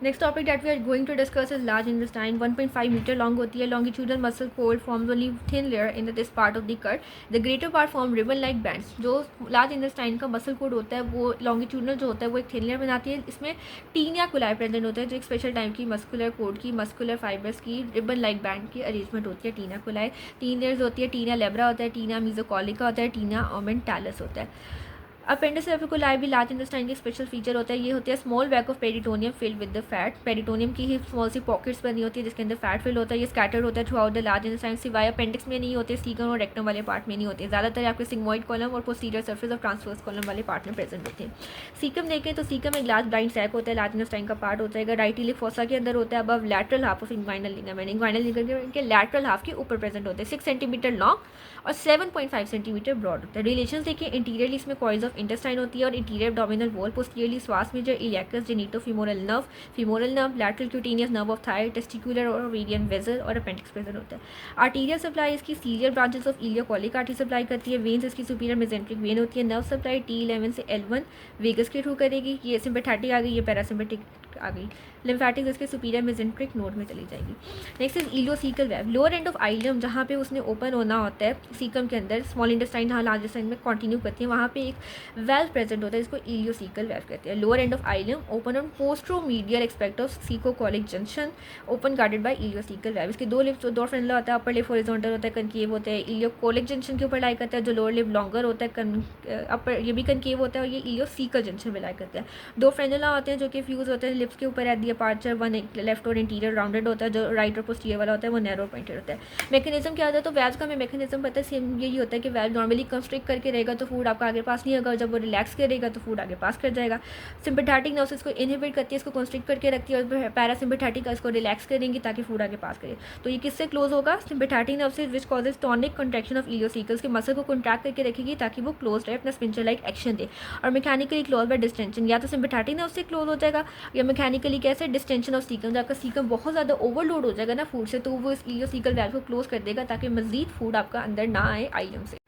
Next topic that we are going to discuss is large intestine 1.5 metre long होती है. Longitudinal muscle coat forms only thin layer in this part of the gut. The greater part form ribbon like bands. जो large intestine का muscle coat होता है वो longitudinal जो होता है वो एक थिन लेयर बनाती है. इसमें टीनिया कुलाई प्रेजेंट होता है जो एक स्पेशल टाइप की मस्कुलर कोड की मस्कुलर फाइबर्स की रिबन लाइक बैंड की अरेंजमेंट होती है. टीनिया कुलाई 3 लेयर्स होती है. टीनिया लेब्रा होता है, टीनिया मीजोकॉलिका होता है, टीनिया ओमेंटालस होता है. अपेंडिस एपिकुलाई भी लार्ज इंटेस्टाइन की स्पेशल फीचर होता है. ये होती है small back of peritoneum filled with the fat. Peritoneum की ही स्मॉल सी पॉकेट्स बनी होती है जिसके अंदर फैट फिल होता है. ये स्कैटर्ड होता है through out the large intestine. सिवाय अपेंडिक्स में नहीं होते, सीकम और रेक्टम वाले पार्ट में नहीं होते. ज़्यादातर आपके सिग्मोइड कॉलम और posterior surface of transverse column वाले पार्ट में प्रेजेंट होते हैं. सीकम देखें तो सीकम एक लार्ज ब्लाइंड सैक होता है, लार्ज इंटेस्टाइन का पार्ट होता है. राइट इलिक फोसा के अंदर होता है above lateral half of inguinal ligament. Inguinal ligament के लैटरल हाफ के ऊपर प्रेजेंट होते हैं. 6 सेंटीमीटर लॉन्ग और 7.5 सेंटीमीटर ब्रॉड होता है. रिलेशन देखिए, इंटीरियरली इसमें कॉइल्स ऑफ इंटेस्टाइन होती है और interior abdominal wall. Posteriorly psoas major, iliacus, genitofemoral nerve, lateral cutaneous nerve of thigh, testicular और ओवेरियन वेसल और अपेंडिक्स प्रेजेंट होता है. आर्टीरियल सप्लाई इसकी ciliary branches of ileocolic artery supply करती है. वेन्स इसकी सुपीरियर मेजेंट्रिक वेन होती है. नर्व सप्लाई T11 से L1 वेगस के थ्रू करेगी. ये सिम्पैथेटिक आ गई, ये पैरासिम्पैथिक आ गई. लिम्फेटिक्स इसके सुपीरियर मेजेंट्रिक नोड में चली जाएगी. Next is ileocaecal valve. Lower end of ileum जहाँ पे उसने ओपन होना होता है सीकम के अंदर, स्मॉल इंटेस्टाइन जहाँ लार्ज इंटेस्टाइन में कंटिन्यू करती है, वहाँ पे एक वेल्व प्रेजेंट होता है जिसको इलियोसीकल वेव कहते हैं. Lower end of ileum open on posteromedial aspect of caecocolic junction, open guarded by ileocaecal valve. इसके दो लिप्स, दो फ्रेंडला होता है. अपर लिप हॉरिजॉन्टल होता है, कनकेव होता है. इलियोकोलिक जंक्शन के ऊपर लाई करता है. जो लोअर लिप लॉन्गर होता है, अपर ये भी कनकेव होता है और ये इलियोसीकल जंक्शन में लाई करता है. दो फ्रेंडला होते हैं जो कि फ्यूज होते हैं लिप्स के ऊपर at the aperture. One left और इंटीरियर राउंडेड होता है, जो राइट और पोस्टीरियर वाला होता है वो नैरो पॉइंटेड होता है. मैकेनिज्म क्या होता है, तो वेल्व का हमें मैकेनिज्म पता है. सेम यही होता है कि वेल्व नॉर्मली कंस्ट्रिक्ट करके रहेगा तो फूड आपका आगे पास नहीं होगा. जब वो रिलैक्स करेगा तो फूड आगे पास कर जाएगा. सिम्पैथेटिक नर्व्स इसको इनहिबिट करती है, इसको कंस्ट्रिक्ट करके रखती है, और पैरासिम्पैथेटिक इसको रिलैक्स करेंगी ताकि फूड आगे पास करे. तो ये किससे क्लोज होगा, सिम्पैथेटिक नर्व से, which causes tonic contraction of ileocaecals. के मसल को कॉन्ट्रैक्ट करके रखेगी ताकि वो क्लोज रहे, अपना स्पिंचर लाइक एक्शन दे. और मैकेनिकली क्लोज बाय डिस्टेंशन, या तो सिम्पैथेटिक नर्व से क्लोज हो जाएगा या मैकेनिकली कैसे, डिस्टेंशन ऑफ सीकम. जब आपका सीकम बहुत ज़्यादा ओवरलोड हो जाएगा ना फूड से, तो वो इस इलियोसीकल वेल्व को क्लोज कर देगा ताकि मजीद फूड आपका अंदर ना आए आइलम से.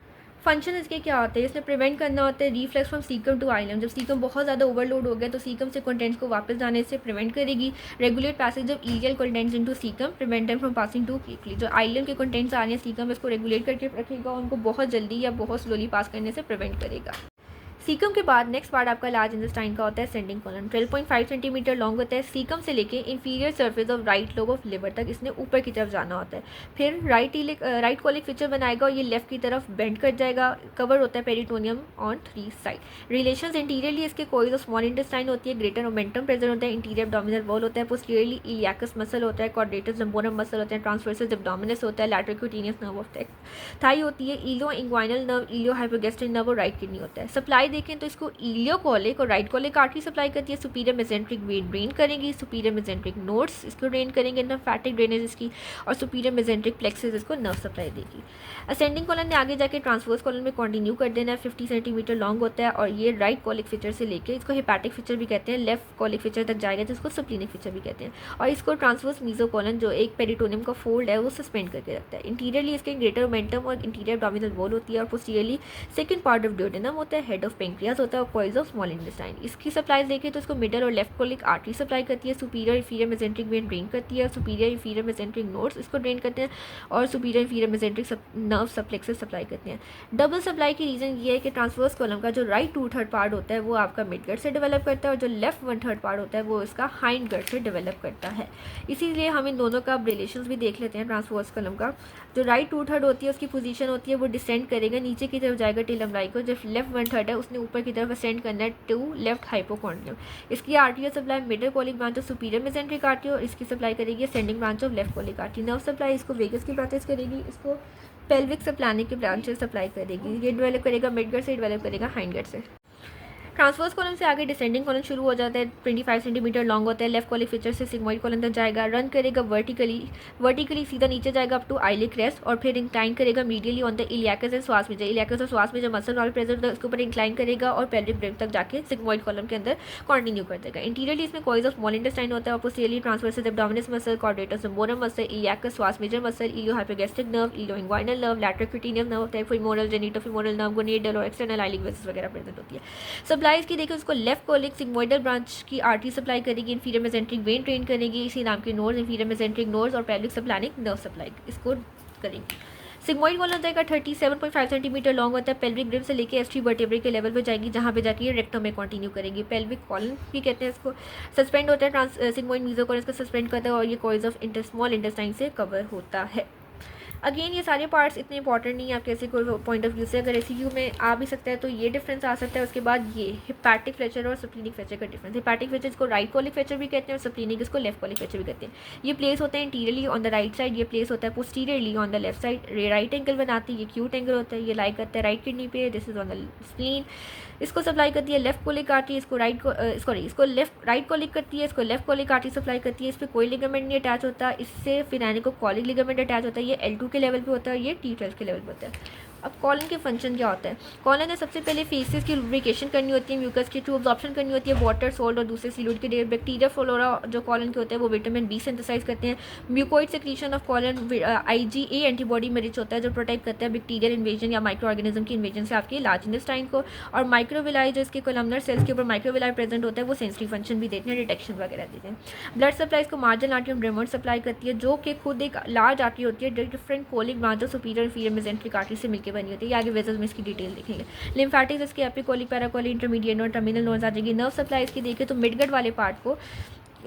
फंक्शन इसके क्या होते हैं, इसने प्रिवेंट करना होता है रिफ्लेक्स फ्रॉम सीकम टू आइलम. जब सीकम बहुत ज़्यादा ओवरलोड हो गया तो सीकम से कंटेंट्स को वापस जाने से प्रिवेंट करेगी. Regulate passage of ileal contents into caecum, prevent them from passing too quickly. जो आइलम के कंटेंट्स आ रहे हैं सीकम, इसको रेगुलेट करके रखेगा, उनको बहुत जल्दी या बहुत स्लोली पास करने से प्रिवेंट करेगा. सीकम के बाद नेक्स्ट पार्ट आपका लार्ज इंटेस्टाइन का होता है असेंडिंग कॉलम. 12.5 सेंटीमीटर लॉन्ग होता है. सीकम से लेके inferior surface of right lobe of liver तक इसने ऊपर की तरफ जाना होता है. फिर राइट कॉलिक फीचर बनाएगा और ये लेफ्ट की तरफ बेंड कर जाएगा. कवर होता है peritoneum on 3 side. Relations interiorly इसके कोइल्स ऑफ स्मॉल इंटेस्टाइन होती है. ग्रेटर मोमेंटम प्रेजेंट होता है. इंटीरियर एब्डोमिनल वॉल होता है. पोस्टीरियरली इलियाकस मसल होता है. क्वाड्रेटस लंबोरम मसल होता है. ट्रांसवर्सस एब्डोमिनस होता है. Lateral cutaneous nerve of Thai होती है. इलियो इंग्वाइनल नर्व, इलियो हाइपोगैस्ट्रिक नर्व और राइट किडनी होता है. सप्लाई देखें तो इसको इलियोकोलिक और राइट कोलिक आर्टरी सप्लाई करती है. सुपीरियर मेजेंट्रिक वेन ड्रेन करेंगी. सुपीरियर मेजेंट्रिक नोड्स इसको ड्रेन करेंगे, लिम्फेटिक ड्रेनेज इसकी. और सुपीरियर मेजेंट्रिक प्लेक्सस इसको नर्व सप्लाई देगी. असेंडिंग कॉलन ने आगे जाके ट्रांसवर्स कॉलन में कंटिन्यू कर देना है. 50 सेंटीमीटर लॉन्ग होता है और ये राइट कोलिक फीचर से लेके, इसको हेपेटिक फीचर भी कहते हैं, लेफ्ट कोलिक फीचर तक जाएगा जिसको सप्लिनिक फीचर भी कहते हैं. और इसको ट्रांसवर्स मीजोकोलन जो एक पेरिटोनियम का फोल्ड है वो सस्पेंड करके रखता है. इंटीरियरली इसके ग्रेटर मोमेंटम और इंटीरियर एब्डोमिनल वॉल होती है. और posteriorly second part of duodenum होता है, हेड ऑफ पेंक्रियास होता है और कॉइल्स ऑफ स्मॉल इंटेस्टाइन. इसकी सप्लाईज देखें तो इसको मिडल और लेफ्ट कोलिक आर्टरी सप्लाई करती है. Superior inferior mesenteric vein drain करती है. सुपीरियर इंफीरियर मेजेंट्रिक नोड्स इसको ड्रेन करते हैं और superior inferior mesenteric nerve plexuses supply करते हैं. डबल सप्लाई की रीज़न ये है कि ट्रांसवर्स कॉलम का जो राइट 2/3 पार्ट होता है वो आपका मिड गट से डेवलप करता है और जो लेफ्ट 1/3 पार्ट होता है वो इसका हाइंड गट से डेवलप करता है. इसीलिए हम इन दोनों का रिलेशन भी देख लेते हैं. ट्रांसवर्स कॉलम का जो राइट 2/3 होती है उसकी पोजीशन होती है वो डिसेंड करेगा, नीचे की तरफ जाएगा टिल अम्लाई को. जब लेफ्ट 1/3 है उसने ऊपर की तरफ असेंड करना है टू लेफ्ट हाइपोकॉन्ड्रियम. इसकी artery supply middle colic branch of superior mesenteric artery और इसकी सप्लाई करेगी ascending branch of left colic artery. Nerve supply इसको वेगस की ब्रांचेस करेगी, इसको पेल्विक सप्लानिक की ब्रांचेस सप्लाई करेगी. ये डेवलप करेगा मिडगट से, डेवलप करेगा हाइंडगट से. ट्रांसवर्स कॉलम से आगे डिसेंडिंग कॉलम शुरू हो जाता है. 25 सेंटीमीटर लॉन्ग होता है. लेफ्ट कोलिक फीचर से सिग्मोइड कॉलम तक जाएगा. रन करेगा वर्टिकली सीधा नीचे जाएगा अप टू आइलिक क्रेस्ट और फिर इंक्लाइन करेगा मीडियली ऑन द इलियाकस एंड श्वास में. इलियाकस और श्वास में जो मसल वाल प्रेजेंट होता है उसके ऊपर इंक्लाइन करेगा और पेल्विक ब्रेम तक जाके सिग्मोइड कॉलम के अंदर कंटिन्यू कर देगा. इंटीरियरली इसमें कॉइल्स ऑफ स्मॉल इंटेस्टाइन होता है और posteriorly transversus abdominis muscle, quadratus lumborum muscle, iliacus, psoas major muscle, iliohypogastric nerve, ilioinguinal nerve, lateral cutaneous nerve, femoral, genitofemoral nerve, gonadal और external iliac वेसिस वगैरह present होती है. Supply इसकी देखिए उसको लेफ्ट कोलिक सिग्मोइडल ब्रांच की artery supply करेगी, इन्फीरियर मेसेंट्रिक वेन ट्रेन करेगी, इसी नाम के नोर्स, इन्फीरियर मेसेंट्रिक नोर्स और पेल्विक सप्लानिक नर्व सप्लाई इसको करेंगे। सिग्मोइड कॉलन होता है 37.5 सेंटीमीटर लॉन्ग होता है, पेल्विक रिब से लेके एस्ट्री वर्टेब्रे के लेवल पे जाएगी, जहाँ पे जाके ये रेक्टम में कंटिन्यू करेगी। पेल्विक कॉलन भी कहते हैं इसको। सस्पेंड होता है सिग्मोइड मीजोकॉर्न इसको सस्पेंड करता है और ये कॉइल्स ऑफ स्मॉल इंटेस्टाइन से कवर होता है। अगेन ये सारे पार्ट्स इतने इंपॉर्टेंट नहीं है आपके ऐसे कोई पॉइंट ऑफ व्यू से, अगर एसीक्यू में आ भी सकता है तो ये डिफरेंस आ सकता है। उसके बाद ये हिपैटिक फ्रैक्चर और सप्लीनिक फ्रैक्चर का डिफरेंस। हिपैटिक फ्रैक्चर इसको राइट कॉलिक फ्रैक्चर भी कहते हैं और सप्लीनिक इसको लेफ्ट कॉलिक फ्रैक्चर भी कहते हैं। ये प्लेस होता है interiorly on the right side, ये प्लेस होता है posteriorly on the left side. Right angle बनाती है, ये क्यूट एंगल होता है, ये लाई करता है राइट किडनी पे, this is on the spleen. इसको सप्लाई करती है लेफ्ट कोलिक आर्टरी, इसको राइट कोलिक करती है, इसको लेफ्ट कोलिक आर्टरी सप्लाई करती है। इस पर कोई लिगामेंट नहीं अटैच होता, इससे फिर आने को कॉलिक लिगामेंट अटैच होता है, ये L2 के लेवल पे होता है, ये T12 के लेवल पे होता है। अब कॉलन के फंक्शन क्या होता है? कॉलन ने सबसे पहले फेसेस की लुब्रिकेशन करनी होती है, म्यूकस के थ्रू अब्जॉर्प्शन करनी होती है वाटर, सॉल्ट और दूसरे फ्लूइड के लिए। बैक्टीरिया फ्लोरा जो कॉलन के होते हैं वो विटामिन बी सिंथेसाइज करते हैं। Mucoid secretion of colon IgA antibody में रिच होता है जो प्रोटेक्ट करता है बैक्टीरियल इन्वेजन या माइक्रो ऑर्गेनिज्म की इन्वेजन से आपके लार्ज इंटेस्टाइन को। और माइक्रोविलाई जो इसके कोलमनर सेल्स के ऊपर माइक्रोविलाई प्रेजेंट होता है वो सेंसिटिव फंक्शन भी देते हैं, डिटेक्शन वगैरह देते हैं। ब्लड सप्लाई इसको मार्जिनल आर्टरी ब्रेमोड सप्लाई करती है जो कि खुद एक लार्ज आर्टरी होती है, डिफरेंट कोलिक ब्रांच और सुपीरियर इंफीरियर मेसेंट्रिक आर्टरी से मिलकर बनी होती है। आगे वेजल्स में इसकी डिटेल देखेंगे। लिम्फैटिक्स इसके एपिकोलिक, पैराकोलिक, इंटरमीडिएट और टर्मिनल नोड्स आ जाएगी। नर्व सप्लाई इसकी देखें तो मिडगट वाले पार्ट को,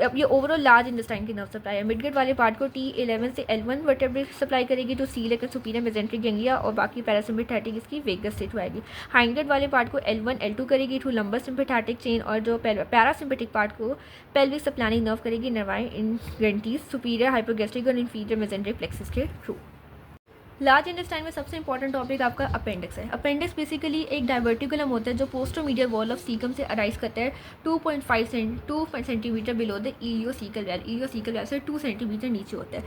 अब ये ओवरऑल लार्ज इंटेस्टाइन की नर्व सप्लाई है। मिडगट वाले पार्ट को T11 से L1 वर्टेब्रे सप्लाई करेगी तो सीलिक सुपीरियर मेसेंट्रिक गैंग्लिया और बाकी पैरासिम्पैथेटिक इसकी वेगस से थ्रू आएगी। हाइंडगट वाले पार्ट को L1 L2 करेगी थ्रू लंबर सिम्पैथेटिक चेन और जो पैरासिम्पैथिक पार्ट को पेल्विक सप्लानिक नर्व करेगी नर्वाइन इंग्रेंटीज सुपीरियर हाइपोगैस्ट्रिक और इंफीरियर मेसेंट्रिक प्लेक्सस के थ्रू। लार्ज इंटेस्टाइन में सबसे इंपॉर्टेंट टॉपिक आपका अपेंडिक्स है। अपेंडिक्स बेसिकली एक डाइवर्टिकुलम होता है जो पोस्टोमीडियल वॉल ऑफ सीकम से अराइज करता है 2 centimetre below the ileocaecal valve. Ileocaecal valve से 2 सेंटीमीटर नीचे होता है।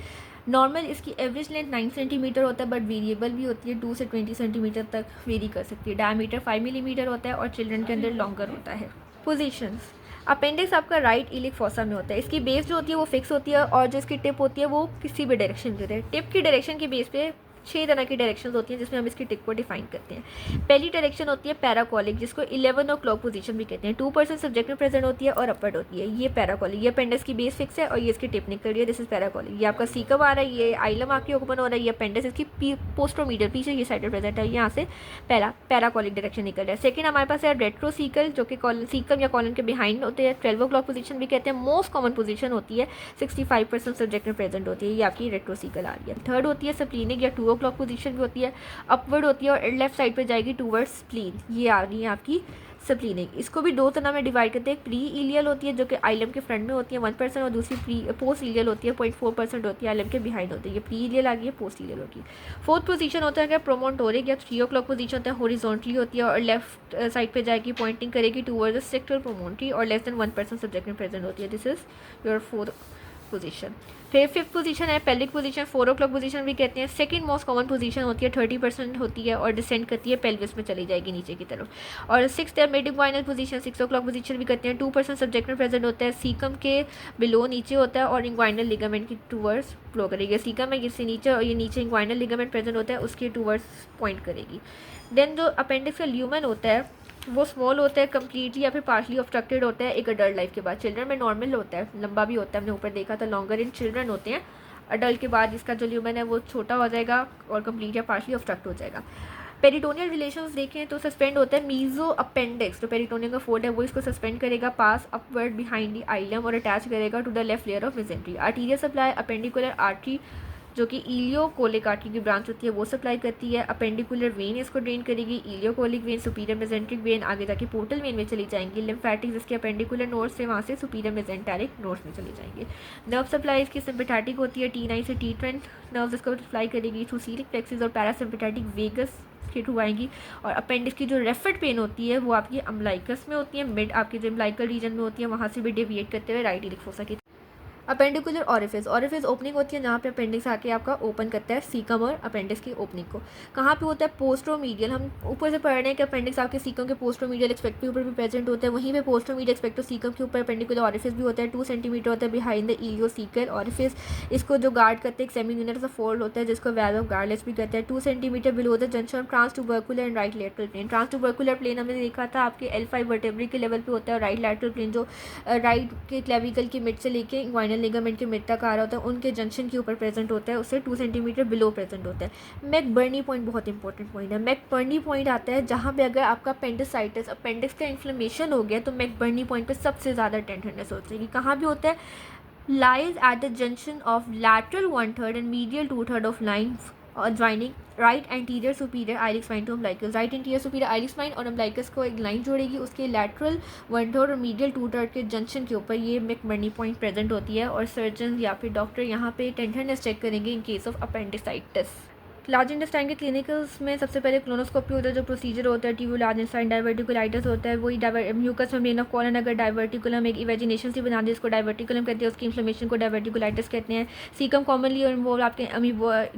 नॉर्मल इसकी एवरेज लेंथ 9 सेंटीमीटर होता है बट वेरिएबल भी होती है, 2 से 20 सेंटीमीटर तक वेरी कर सकती है। डायमीटर 5 मिलीमीटर होता है और चिल्ड्रन के अंदर लॉन्गर होता है। पोजिशंस, अपेंडिक्स आपका राइट इलिक फॉसा में होता है। इसकी बेस जो होती है वो फिक्स होती है और जो इसकी टिप होती है वो किसी भी डायरेक्शन में होती है। टिप की डायरेक्शन के बेस पे 6 तरह की डायरेक्शंस होती हैं जिसमें हम इसकी टिप को डिफाइन करते हैं। पहली डायरेक्शन होती है पैराकोलिक जिसको 11 ओ क्लॉक पोजीशन भी कहते हैं। 2% सब्जेक्ट में प्रेजेंट होती है और अपवर्ड होती है, ये पैराकोलिक। ये अपेंडिक्स की बेस फिक्स है और ये इसकी टिप निकल रही है, दिस इज पैराकोलिक। ये आपका सीकम आ रहा है, ये आइलम आके ओपन हो रहा है, ये अपेंडिक्स इसकी पोस्टरोमीडियल पीछे ये साइड प्रेजेंट है, यहाँ से पैराकोलिक डायरेक्शन निकल रहा है। सेकंड हमारे पास है रेट्रोसीकल जो कि सीकम या कॉलन के बिहाइंड होते हैं, 12 ओ क्लॉक पोजीशन भी कहते हैं। मोस्ट कॉमन पोजीशन होती है, 65% सब्जेक्ट में प्रेजेंट होती है, ये आपकी रेट्रोसीकल आ रही है। थर्ड होती है सप्लीनिक या 2 ओ क्लॉक पोजीशन भी होती है, अपवर्ड होती है और लेफ्ट साइड पे जाएगी टूवर्ड्स स्प्लीन, ये आ रही है आपकी सप्लीनिक। इसको भी 2 तरह में डिवाइड करते हैं। प्री इलियल होती है जो कि आइलम के फ्रंट में होती है 1% और दूसरी पोस्ट इलियल होती है 0.4% होती है, आइलम के बिहाइंड होती है। ये प्री इलियल आ गई है, पोस्ट इलियल होगी। फोर्थ पोजीशन होता है प्रोमोटोरिक या 3 ओ क्लॉक पोजीशन होता है, हॉरिजॉन्टली होती है और लेफ्ट साइड पे जाएगी, पॉइंटिंग करेगी टूवर्ड्स द सेक्टोरल प्रोमोटरी और लेस देन 1% सब्जेक्ट में प्रेजेंट होती है, this is your fourth position. फिर फिफ्थ पोजीशन है पेल्विक पोजीशन, 4 ओ क्लॉक पोजीशन भी कहते हैं। सेकंड मोस्ट कॉमन पोजीशन होती है, 30% होती है और डिसेंड करती है, पेल्विस में चली जाएगी नीचे की तरफ। और सिक्स्थ है मिड इंग्वाइनल पोजीशन, 6 ओ क्लॉक पोजीशन भी कहते हैं। 2% सब्जेक्ट में प्रेजेंट होता है, सीकम के बिलो नीचे होता है और इंग्वाइनल लिगामेंट की टूवर्ड्स फ्लो करेगी। सीकम है इससे नीचे और ये नीचे इंग्वाइनल लिगामेंट प्रेजेंट होता है, उसके टूवर्ड्स पॉइंट करेगी। देन जो अपेंडिक्स का ल्यूमेन होता है वो स्मॉल होता है, कम्प्लीटली या फिर पार्शली ऑब्स्ट्रक्टेड होता है एक अडल्ट लाइफ के बाद। चिल्ड्रन में नॉर्मल होता है, लंबा भी होता है, हमने ऊपर देखा था, लॉन्गर इन चिल्ड्रन होते हैं। अडल्ट के बाद इसका जो ल्यूमेन है वो छोटा हो जाएगा और कंप्लीट या पार्शली ऑब्स्ट्रक्ट हो जाएगा। पेरिटोनियल रिलेशंस देखें तो सस्पेंड होता है मीजो अपेंडिक्स, जो पेरिटोनियल का फोल्ड है वो इसको सस्पेंड करेगा pass upward behind the ileum और अटैच करेगा to the left layer of mesentery. Arterial supply appendicular artery जो कि इलियोकोलिक आर्टरी की ब्रांच होती है वो सप्लाई करती है। अपेंडिकुलर वेन इसको ड्रेन करेगी, ileocolic vein superior mesenteric vein आगे जाके पोर्टल वेन में चली जाएंगी। लिम्फैटिक्स इसके अपेंडिकुलर नोड्स से वहाँ से सुपीरियर मेसेंटेरिक नोड्स में चली जाएंगे। नर्व सप्लाई इसकी सिम्पैथेटिक होती है, T9 से T10 नर्व्स इसको सप्लाई करेगी थ्रू सीलिक प्लेक्सिस और पैरासिम्पैथेटिक वेगस के थ्रू आएंगी। और अपेंडिक्स की जो रेफर्ड पेन होती है वो आपकी अम्बलाइकस में होती है, मिड आपके जो अम्बलाइकल रीजन में होती है, वहाँ से भी डेविएट करते हुए राइट इलिक फोसा की अपेंडिकुलर ऑरिफिस, ऑरिफिस ओपनिंग होती है जहाँ पे अपेंडिक्स आके आपका ओपन करता है सीकम और अपेंडिक्स की ओपनिंग को। कहाँ पे होता है? पोस्ट्रोमीडियल। हम ऊपर से पढ़ रहे हैं कि अपेंडिक्स आपके सीकम के पोस्ट्रोमीडियल एक्सपेक्ट के ऊपर भी प्रेजेंट होता है, वहीं पे पोस्ट्रोमीडियल एक्सपेक्टो सीकम के ऊपर अपेंडिकुलर ऑरिफिस भी होता है। 2 सेंटीमीटर होता है बिहाइंड द इलियोसीकल ऑरिफिस। इसको जो गार्ड करते हैं एक सेमीन्यूनर सा फोल्ड होता है जिसको वैल्व ऑफ गार्लेस भी कहते हैं। 2 centimetre below the junction of transtubercular and right lateral plane. Transtubercular plane हमने देखा था आपके L5 वर्टेब्री के लेवल पे होता है, और राइट लैटरल प्लेन जो राइट के क्लेविकल की मिड से लेके इंग्वाइनल लिगामेंट के मिड तक आ रहा होता है, उनके जंक्शन के ऊपर प्रेजेंट होता है, उससे 2 सेंटीमीटर बिलो प्रेजेंट होता है। मैकबर्नी पॉइंट बहुत इंपॉर्टेंट पॉइंट है। मैकबर्नी पॉइंट आता है जहाँ पे अगर आपका अपेंडिसाइटिस, अपेंडिक्स का इन्फ्लेमेशन हो गया तो मैकबर्नी पॉइंट पे सबसे ज़्यादा टेंडरनेस हो जाएगी। कहाँ भी होता है? Lies at the junction of lateral 1/3 and medial 2/3 of line joining right anterior superior iliac spine to umbilicus. Right anterior superior iliac spine और अम्बलाइकस को एक लाइन जोड़ेगी, उसके लैटरल 1/3 और मीडियल 2/3 के जंक्शन के ऊपर ये मैकबर्नी पॉइंट प्रेजेंट होती है, और सर्जन या फिर डॉक्टर यहाँ पे टेंडरनेस चेक करेंगे in case of appendicitis. Large intestine के क्लिनिकल्स में सबसे पहले क्लोनोस्कोपी होता है, जो प्रोसीजर होता है ट्यूब लार्ज इंटेस्टाइन डाइवर्टिकुलाइटिस होता है, वही म्यूकस मेम्ब्रेन ऑफ कोलन अगर डाइवर्टिकुलम एक इवेजिनेशन से बना दे इसको डाइवर्टिकुलम कहते हैं, उसकी इन्फ्लेमेशन को डाइवर्टिकुलाइटिस कहते हैं। सीकम कॉमनली और इन्वॉल्व आपके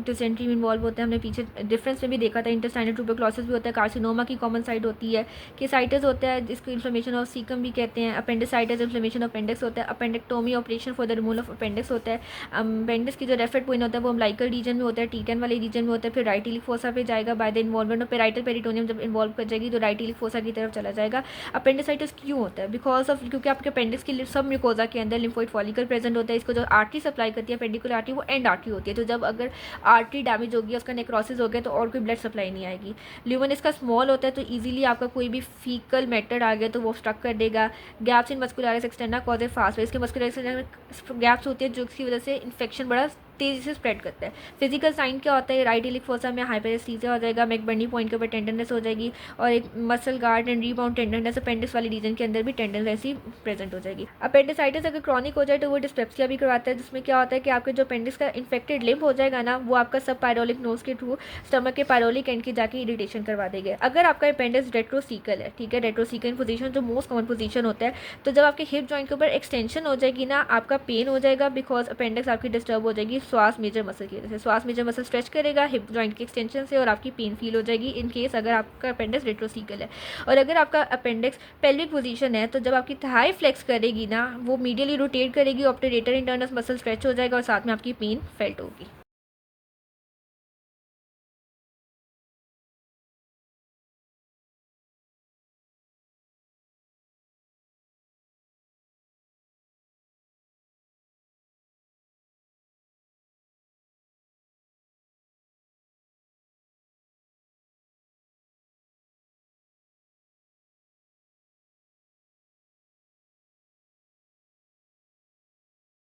डिसेंट्री में इन्वॉल्व होते हैं, हमने पीछे डिफरेंस में भी देखा था। इंटेस्टाइनल ट्यूबरक्लोसिस भी होता है, कार्सिनोमा की कॉमन साइड होती है, केसाइटिस होता है जिसको इन्फ्लेमेशन ऑफ सीकम भी कहते हैं, अपेंडिसाइटिस इन्फ्लेमेशन ऑफ अपेंडिक्स होता है, appendectomy operation for the removal of appendix होता है। अपेंडिक्स की जो रेफरेंट पॉइंट होता है वो अम्बलाइकल रीजन में होता है, T10 वाले रीजन में होता है, फिर राइट इलिक फोसा पे जाएगा by the involvement of parietal peritoneum. जब इन्वॉल्व कर जाएगी तो राइट इलिक फोसा की तरफ चला जाएगा। अपेंडिसाइटिस क्यों होता है? बिकॉज ऑफ क्योंकि आपके अपेंडिक्स की सब म्यूकोजा के अंदर लिम्फोइड फॉलिकल प्रेजेंट होता है, इसको जो आर्टरी सप्लाई करती है पेंडिकुलर आर्टरी वो एंड आर्टरी होती है, तो जब अगर आर्टरी डैमेज होगी उसका नेक्रोसिस हो गया तो और कोई ब्लड सप्लाई नहीं आएगी। ल्यूमन इसका स्मॉल होता है तो ईजिली आपका कोई भी फीकल मेथड आ गया तो वो स्टक कर देगा। Gaps in muscularis externa cause A fast, इसके मस्कुलरिस गैप्स होती है जो इसकी वजह से इन्फेक्शन बड़ा तेज़ी से स्प्रेड करता है। फिजिकल साइन क्या होता है? राइट इलिक फोसा में हाइपरेस्थीसिया हो जाएगा, मैकबर्नी पॉइंट के ऊपर टेंडरनेस हो जाएगी, और एक muscle guard and rebound tenderness appendix वाली रीजन के अंदर भी टेंडरनेस ही प्रेजेंट हो जाएगी। अपेंडिसाइटिस अगर क्रॉनिक हो जाए तो वो डिस्पेप्सिया भी करवाता है, जिसमें क्या होता है कि आपके जो अपेंडिक्स का इन्फेक्टेड लिम्फ हो जाएगा ना, वो आपका सब पायरोलिक नोज के थ्रू स्टमक के पायरोलिक एंड की जाके इरिटेशन करवा देगा। अगर आपका अपेंडिक्स रेट्रोसीकल है, ठीक है, रेट्रोसीकल पोजीशन जो मोस्ट कॉमन पोजीशन होता है, तो जब आपके हिप जॉइंट के ऊपर एक्सटेंशन हो जाएगी ना, आपका पेन हो जाएगा बिकॉज अपेंडिक्स आपकी डिस्टर्ब हो जाएगी श्वास मेजर मसल की वजह से। श्वास मेजर मसल स्ट्रेच करेगा हिप जॉइंट के एक्सटेंशन से और आपकी पेन फील हो जाएगी इन केस अगर आपका अपेंडिक्स रेट्रोसीकल है। और अगर आपका अपेंडिक्स पेल्विक पोजीशन है तो जब आपकी थाई फ्लेक्स करेगी ना, वो मीडियली रोटेट करेगी, ऑब्टरेटर इंटरनस मसल स्ट्रेच हो जाएगा और साथ में आपकी पेन फेल्ट होगी।